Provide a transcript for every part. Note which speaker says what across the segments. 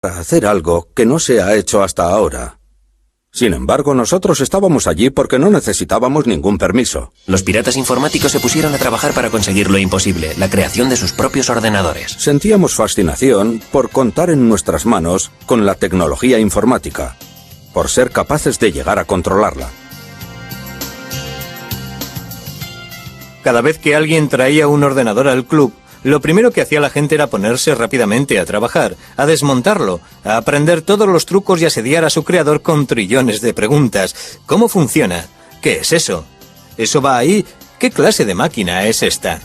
Speaker 1: para hacer algo que no se ha hecho hasta ahora. Sin embargo, nosotros estábamos allí porque no necesitábamos ningún permiso.
Speaker 2: Los piratas informáticos se pusieron a trabajar para conseguir lo imposible, la creación de sus propios ordenadores.
Speaker 1: Sentíamos fascinación por contar en nuestras manos con la tecnología informática, por ser capaces de llegar a controlarla.
Speaker 3: Cada vez que alguien traía un ordenador al club, lo primero que hacía la gente era ponerse rápidamente a trabajar, a desmontarlo, a aprender todos los trucos y asediar a su creador con trillones de preguntas. ¿Cómo funciona? ¿Qué es eso? ¿Eso va ahí? ¿Qué clase de máquina es esta?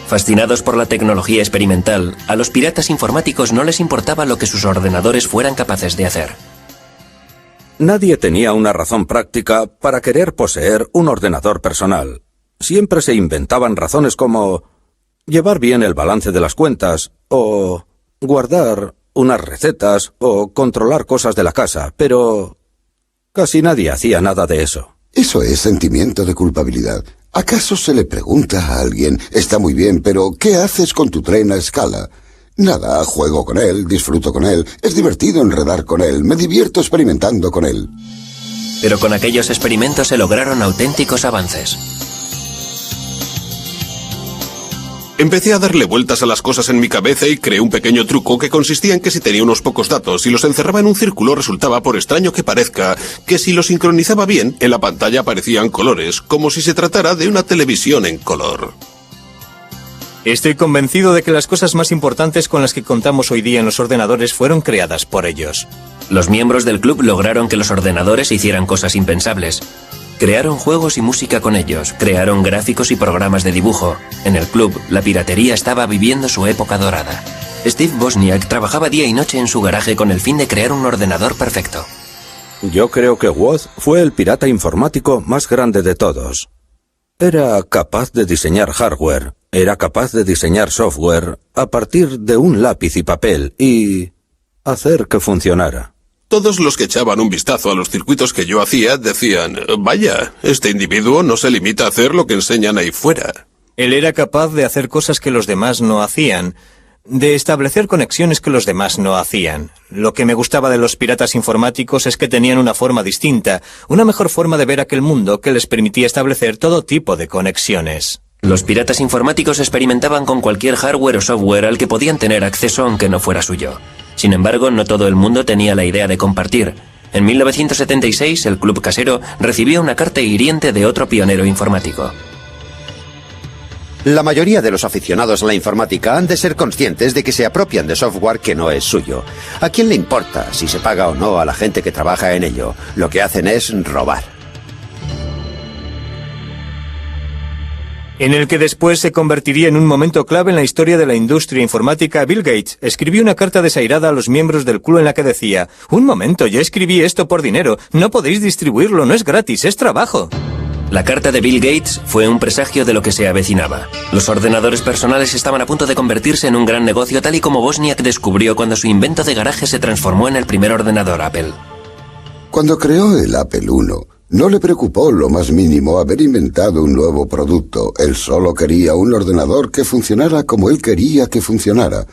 Speaker 2: Fascinados por la tecnología experimental, a los piratas informáticos no les importaba lo que sus ordenadores fueran capaces de hacer.
Speaker 1: Nadie tenía una razón práctica para querer poseer un ordenador personal. Siempre se inventaban razones como llevar bien el balance de las cuentas, o guardar unas recetas, o controlar cosas de la casa, pero casi nadie hacía nada de eso.
Speaker 4: Eso es sentimiento de culpabilidad. ¿Acaso se le pregunta a alguien, está muy bien, pero ¿qué haces con tu tren a escala? Nada, juego con él, disfruto con él, es divertido enredar con él, me divierto experimentando con él.
Speaker 2: Pero con aquellos experimentos se lograron auténticos avances.
Speaker 5: Empecé a darle vueltas a las cosas en mi cabeza y creé un pequeño truco que consistía en que si tenía unos pocos datos y los encerraba en un círculo, resultaba, por extraño que parezca, que si los sincronizaba bien, en la pantalla aparecían colores, como si se tratara de una televisión en color.
Speaker 3: Estoy convencido de que las cosas más importantes con las que contamos hoy día en los ordenadores fueron creadas por ellos.
Speaker 2: Los miembros del club lograron que los ordenadores hicieran cosas impensables. Crearon juegos y música con ellos, crearon gráficos y programas de dibujo. En el club, la piratería estaba viviendo su época dorada. Steve Wozniak trabajaba día y noche en su garaje con el fin de crear un ordenador perfecto.
Speaker 1: Yo creo que Woz fue el pirata informático más grande de todos. Era capaz de diseñar hardware, era capaz de diseñar software a partir de un lápiz y papel y hacer que funcionara.
Speaker 5: Todos los que echaban un vistazo a los circuitos que yo hacía decían, vaya, este individuo no se limita a hacer lo que enseñan ahí fuera.
Speaker 3: Él era capaz de hacer cosas que los demás no hacían, de establecer conexiones que los demás no hacían. Lo que me gustaba de los piratas informáticos es que tenían una forma distinta, una mejor forma de ver aquel mundo que les permitía establecer todo tipo de conexiones.
Speaker 2: Los piratas informáticos experimentaban con cualquier hardware o software al que podían tener acceso aunque no fuera suyo. Sin embargo, no todo el mundo tenía la idea de compartir. En 1976, el Club Casero recibió una carta hiriente de otro pionero informático.
Speaker 6: La mayoría de los aficionados a la informática han de ser conscientes de que se apropian de software que no es suyo. ¿A quién le importa si se paga o no a la gente que trabaja en ello? Lo que hacen es robar.
Speaker 3: En el que después se convertiría en un momento clave en la historia de la industria informática, Bill Gates escribió una carta desairada a los miembros del club en la que decía: «Un momento, yo escribí esto por dinero, no podéis distribuirlo, no es gratis, es trabajo».
Speaker 2: La carta de Bill Gates fue un presagio de lo que se avecinaba. Los ordenadores personales estaban a punto de convertirse en un gran negocio, tal y como Wozniak descubrió cuando su invento de garaje se transformó en el primer ordenador Apple.
Speaker 4: Cuando creó el Apple I, no le preocupó lo más mínimo haber inventado un nuevo producto. Él solo quería un ordenador que funcionara como él quería que funcionara,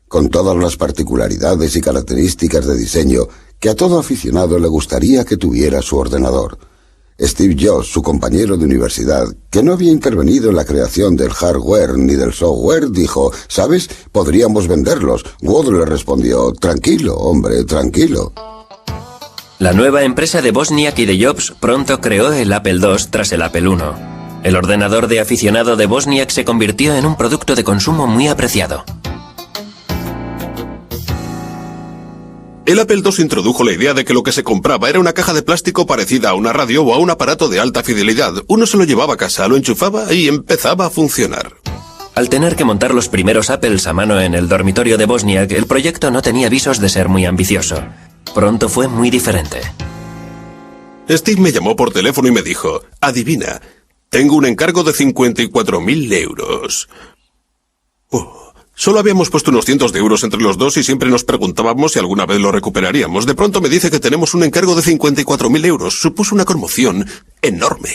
Speaker 4: con todas las particularidades y características de diseño que a todo aficionado le gustaría que tuviera su ordenador. Steve Jobs, su compañero de universidad, que no había intervenido en la creación del hardware ni del software, dijo: «¿Sabes? Podríamos venderlos». Woz le respondió: «Tranquilo, hombre, tranquilo».
Speaker 2: La nueva empresa de Wozniak y de Jobs pronto creó el Apple II tras el Apple I. El ordenador de aficionado de Wozniak se convirtió en un producto de consumo muy apreciado.
Speaker 5: El Apple II introdujo la idea de que lo que se compraba era una caja de plástico parecida a una radio o a un aparato de alta fidelidad. Uno se lo llevaba a casa, lo enchufaba y empezaba a funcionar.
Speaker 2: Al tener que montar los primeros Apples a mano en el dormitorio de Wozniak, el proyecto no tenía visos de ser muy ambicioso. Pronto fue muy diferente.
Speaker 5: Steve me llamó por teléfono y me dijo: «Adivina, tengo un encargo de 54.000 euros». Solo habíamos puesto unos cientos de euros entre los dos y siempre nos preguntábamos si alguna vez lo recuperaríamos. De pronto me dice que tenemos un encargo de 54.000 euros. Supuso una conmoción enorme.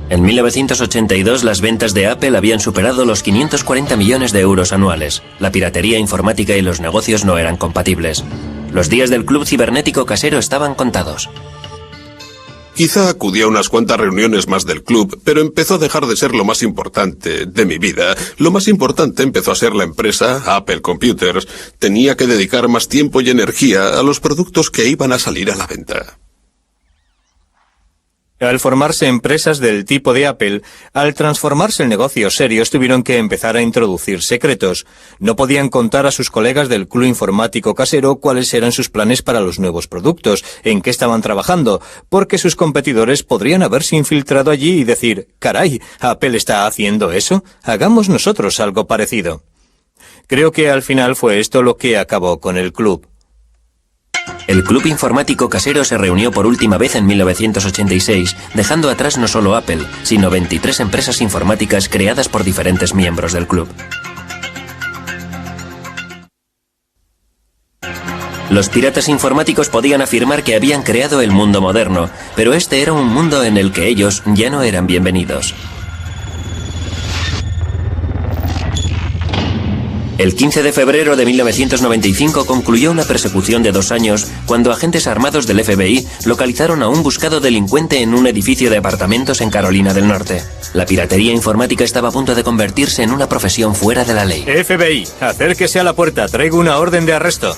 Speaker 2: En 1982 las ventas de Apple habían superado los 540 millones de euros anuales. La piratería informática y los negocios no eran compatibles. Los días del club cibernético casero estaban contados.
Speaker 5: Quizá acudí a unas cuantas reuniones más del club, pero empezó a dejar de ser lo más importante de mi vida. Lo más importante empezó a ser la empresa, Apple Computers. Tenía que dedicar más tiempo y energía a los productos que iban a salir a la venta.
Speaker 3: Al formarse empresas del tipo de Apple, al transformarse en negocios serios, tuvieron que empezar a introducir secretos. No podían contar a sus colegas del club informático casero cuáles eran sus planes para los nuevos productos, en qué estaban trabajando, porque sus competidores podrían haberse infiltrado allí y decir, «Caray, ¿Apple está haciendo eso? Hagamos nosotros algo parecido». Creo que al final fue esto lo que acabó con el club.
Speaker 2: El club informático casero se reunió por última vez en 1986, dejando atrás no solo Apple, sino 23 empresas informáticas creadas por diferentes miembros del club. Los piratas informáticos podían afirmar que habían creado el mundo moderno, pero este era un mundo en el que ellos ya no eran bienvenidos. El 15 de febrero de 1995 concluyó una persecución de 2 años cuando agentes armados del FBI localizaron a un buscado delincuente en un edificio de apartamentos en Carolina del Norte. La piratería informática estaba a punto de convertirse en una profesión fuera de la ley.
Speaker 3: FBI, acérquese a la puerta, traigo una orden de arresto.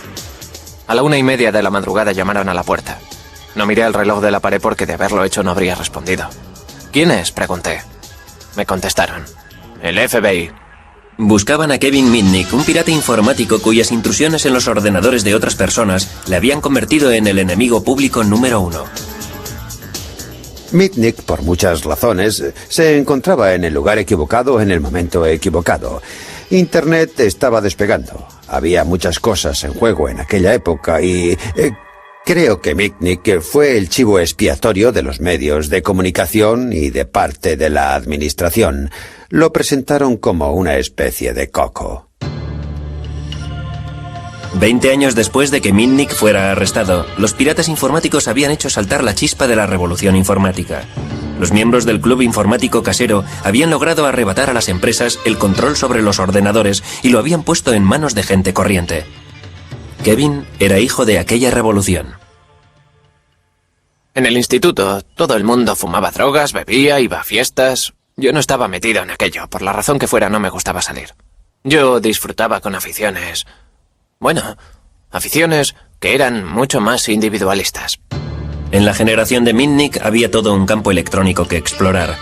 Speaker 7: A la 1:30 de la madrugada llamaron a la puerta. No miré el reloj de la pared porque de haberlo hecho no habría respondido. ¿Quién es?, pregunté. Me contestaron. El FBI.
Speaker 2: Buscaban a Kevin Mitnick, un pirata informático cuyas intrusiones en los ordenadores de otras personas le habían convertido en el enemigo público número 1.
Speaker 6: Mitnick, por muchas razones, se encontraba en el lugar equivocado en el momento equivocado. Internet estaba despegando. Había muchas cosas en juego en aquella época y creo que Mitnick fue el chivo expiatorio de los medios de comunicación y de parte de la administración. Lo presentaron como una especie de coco.
Speaker 2: 20 años después de que Mitnick fuera arrestado, los piratas informáticos habían hecho saltar la chispa de la revolución informática. Los miembros del club informático casero habían logrado arrebatar a las empresas el control sobre los ordenadores y lo habían puesto en manos de gente corriente. Kevin era hijo de aquella revolución.
Speaker 7: En el instituto, todo el mundo fumaba drogas, bebía, iba a fiestas. Yo no estaba metido en aquello, por la razón que fuera no me gustaba salir. Yo disfrutaba con aficiones... Bueno, aficiones que eran mucho más individualistas.
Speaker 2: En la generación de Mitnick había todo un campo electrónico que explorar.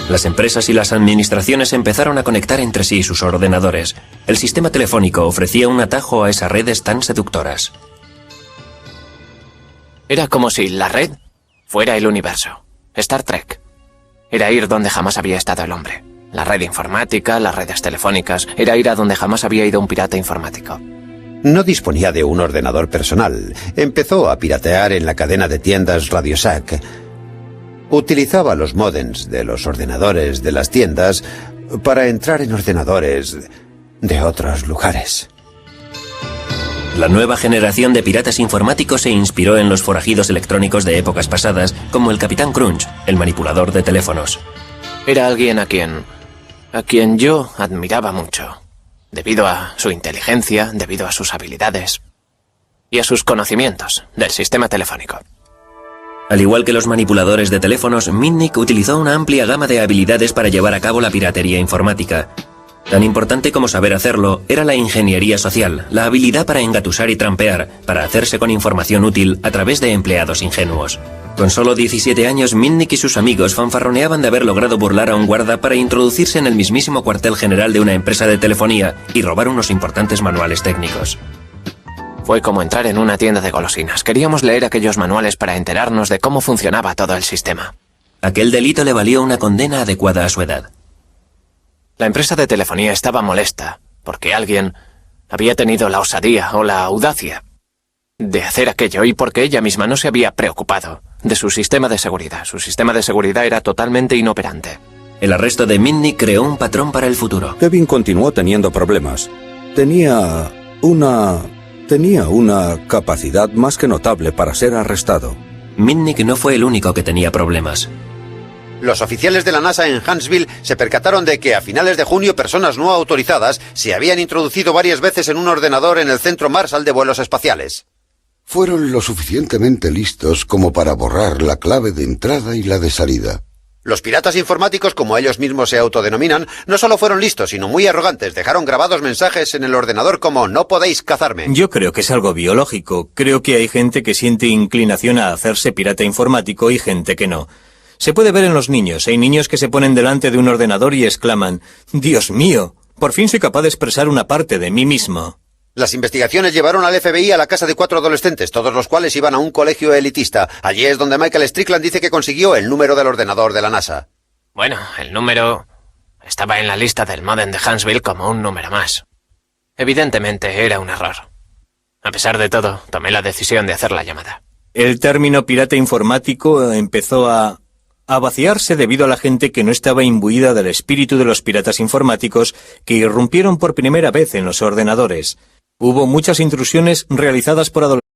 Speaker 2: Las empresas y las administraciones empezaron a conectar entre sí sus ordenadores. El sistema telefónico ofrecía un atajo a esas redes tan seductoras.
Speaker 7: Era como si la red fuera el universo. Star Trek. Era ir donde jamás había estado el hombre. La red informática, las redes telefónicas, era ir a donde jamás había ido un pirata informático.
Speaker 6: No disponía de un ordenador personal. Empezó a piratear en la cadena de tiendas Radio Shack. Utilizaba los módems de los ordenadores de las tiendas para entrar en ordenadores de otros lugares.
Speaker 2: La nueva generación de piratas informáticos se inspiró en los forajidos electrónicos de épocas pasadas, como el Capitán Crunch, el manipulador de teléfonos.
Speaker 7: Era alguien a quien yo admiraba mucho, debido a su inteligencia, debido a sus habilidades y a sus conocimientos del sistema telefónico.
Speaker 2: Al igual que los manipuladores de teléfonos, Mitnick utilizó una amplia gama de habilidades para llevar a cabo la piratería informática. Tan importante como saber hacerlo era la ingeniería social, la habilidad para engatusar y trampear, para hacerse con información útil a través de empleados ingenuos. Con solo 17 años, Mitnick y sus amigos fanfarroneaban de haber logrado burlar a un guarda para introducirse en el mismísimo cuartel general de una empresa de telefonía y robar unos importantes manuales técnicos.
Speaker 7: Fue como entrar en una tienda de golosinas. Queríamos leer aquellos manuales para enterarnos de cómo funcionaba todo el sistema.
Speaker 2: Aquel delito le valió una condena adecuada a su edad.
Speaker 7: La empresa de telefonía estaba molesta porque alguien había tenido la osadía o la audacia de hacer aquello y porque ella misma no se había preocupado de su sistema de seguridad. Su sistema de seguridad era totalmente inoperante.
Speaker 2: El arresto de Mitnick creó un patrón para el futuro.
Speaker 1: Kevin continuó teniendo problemas. Tenía una capacidad más que notable para ser arrestado.
Speaker 2: Mitnick no fue el único que tenía problemas.
Speaker 6: Los oficiales de la NASA en Huntsville se percataron de que a finales de junio personas no autorizadas se habían introducido varias veces en un ordenador en el Centro Marshall de Vuelos Espaciales.
Speaker 4: Fueron lo suficientemente listos como para borrar la clave de entrada y la de salida.
Speaker 6: Los piratas informáticos, como ellos mismos se autodenominan, no solo fueron listos, sino muy arrogantes. Dejaron grabados mensajes en el ordenador como "no podéis cazarme".
Speaker 3: Yo creo que es algo biológico. Creo que hay gente que siente inclinación a hacerse pirata informático y gente que no. Se puede ver en los niños. Hay niños que se ponen delante de un ordenador y exclaman: «¡Dios mío! Por fin soy capaz de expresar una parte de mí mismo».
Speaker 6: Las investigaciones llevaron al FBI a la casa de 4 adolescentes, todos los cuales iban a un colegio elitista. Allí es donde Michael Strickland dice que consiguió el número del ordenador de la NASA.
Speaker 7: Bueno, el número estaba en la lista del módem de Huntsville como un número más. Evidentemente era un error. A pesar de todo, tomé la decisión de hacer la llamada.
Speaker 3: El término pirata informático empezó a vaciarse debido a la gente que no estaba imbuida del espíritu de los piratas informáticos que irrumpieron por primera vez en los ordenadores. Hubo muchas intrusiones realizadas por adolescentes